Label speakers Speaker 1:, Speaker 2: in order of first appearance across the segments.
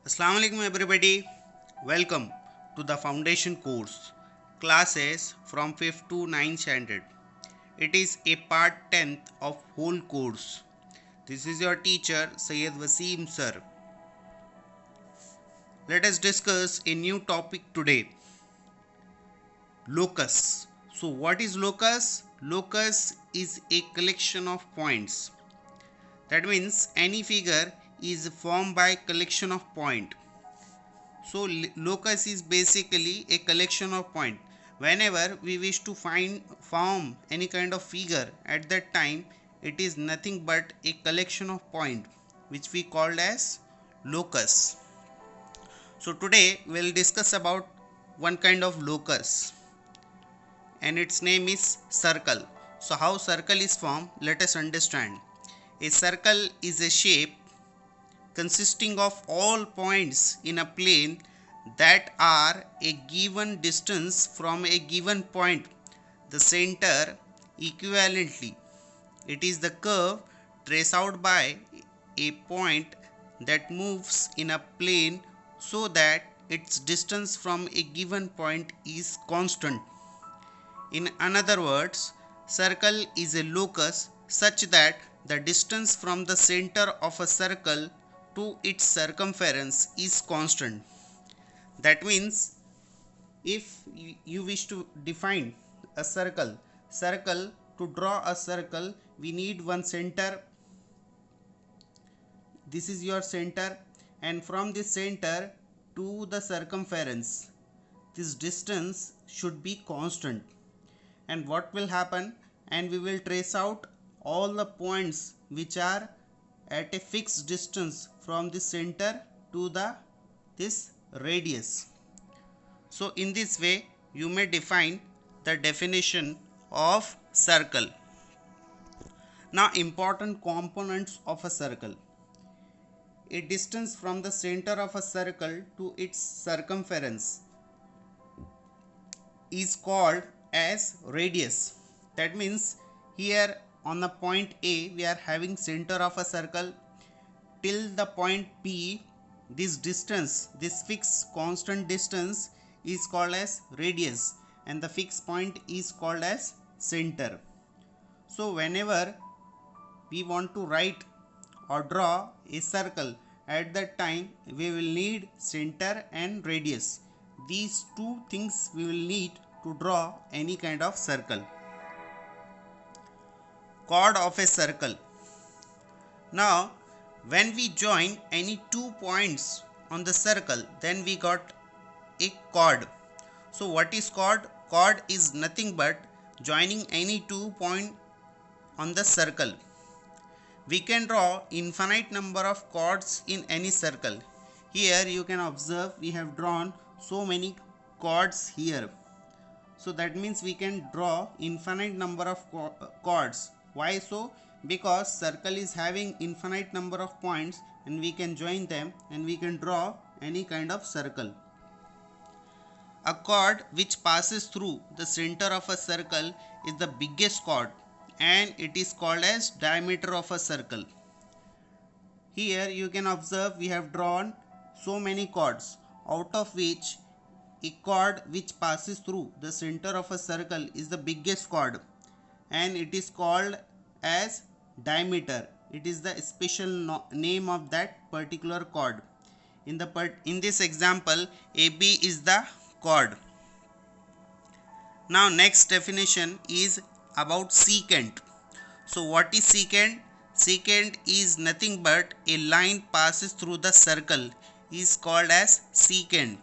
Speaker 1: Assalamu alaikum everybody. Welcome to the foundation course classes from 5th to 9th standard. It is a part 10th of whole course. This is your teacher Syed Wasim sir. Let us discuss a new topic today. Locus. So what is locus? Locus is a collection of points. That means any figure is formed by collection of point. So locus is basically a collection of points. Whenever we wish to form any kind of figure, at that time it is nothing but a collection of points which we called as locus. So today we'll discuss about one kind of locus and its name is circle. So how circle is formed, let us understand. A circle is a shape consisting of all points in a plane that are a given distance from a given point, the center equivalently. It is the curve traced out by a point that moves in a plane so that its distance from a given point is constant. In other words, circle is a locus such that the distance from the center of a circle to its circumference is constant. That means if you wish to define a circle, to draw a circle we need one center. This is your center, and from this center to the circumference this distance should be constant. And what will happen, and we will trace out all the points which are at a fixed distance from the center to this radius. So in this way you may define the definition of circle. Now important components of a circle. A distance from the center of a circle to its circumference is called as radius. That means here on the point A we are having center of a circle till the point P. This distance, this fixed constant distance is called as radius, and the fixed point is called as center. So whenever we want to write or draw a circle, at that time we will need center and radius. These two things we will need to draw any kind of circle. Chord of a circle. Now when we join any 2 points on the circle, then we got a chord. So what is chord? Chord is nothing but joining any 2 points on the circle. We can draw infinite number of chords in any circle. Here you can observe we have drawn so many chords here. So that means we can draw infinite number of chords. Why so? Because circle is having infinite number of points and we can join them and we can draw any kind of circle. A chord which passes through the center of a circle is the biggest chord and it is called as diameter of a circle. Here you can observe we have drawn so many chords, out of which a chord which passes through the center of a circle is the biggest chord and it is called as diameter. It is the special name of that particular chord. In this example, AB is the chord. Now next definition is about secant. So what is secant? Secant is nothing but a line passes through the circle is called as secant.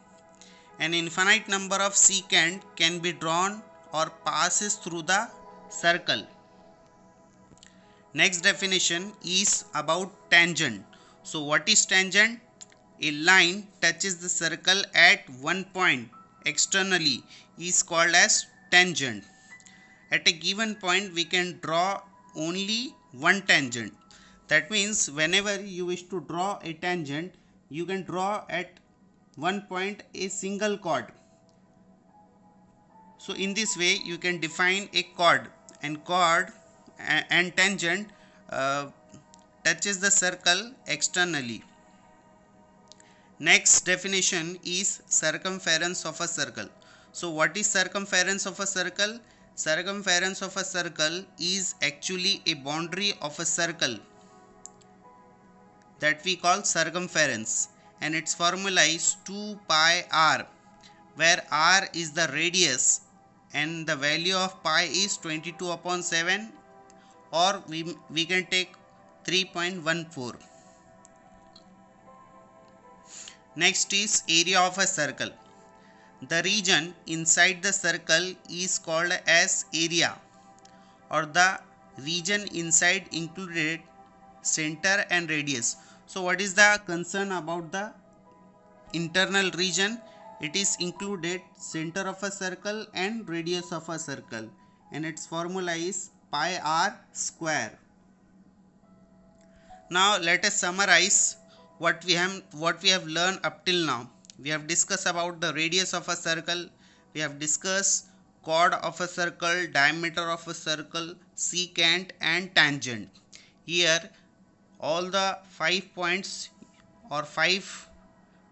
Speaker 1: An infinite number of secant can be drawn or passes through the circle. Next definition is about tangent. So what is tangent? A line touches the circle at one point externally is called as tangent. At a given point we can draw only one tangent. That means whenever you wish to draw a tangent, you can draw at one point a single chord. So in this way you can define a chord, and chord and tangent touches the circle externally. Next definition is circumference of a circle. So what is circumference of a circle? Circumference of a circle is actually a boundary of a circle that we call circumference, and its formula is 2 pi r, where r is the radius and the value of pi is 22 upon 7, or we can take 3.14. Next is area of a circle. The region inside the circle is called as area, or the region inside included center and radius. So what is the concern about the internal region? It is included center of a circle and radius of a circle, and its formula is pi r square. Now let us summarize what we have learned up till now. We have discussed about the radius of a circle, we have discussed chord of a circle, diameter of a circle, secant and tangent. Here all the 5 points or 5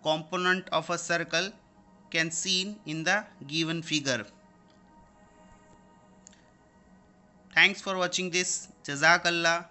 Speaker 1: component of a circle can seen in the given figure. Thanks for watching this. Jazakallah.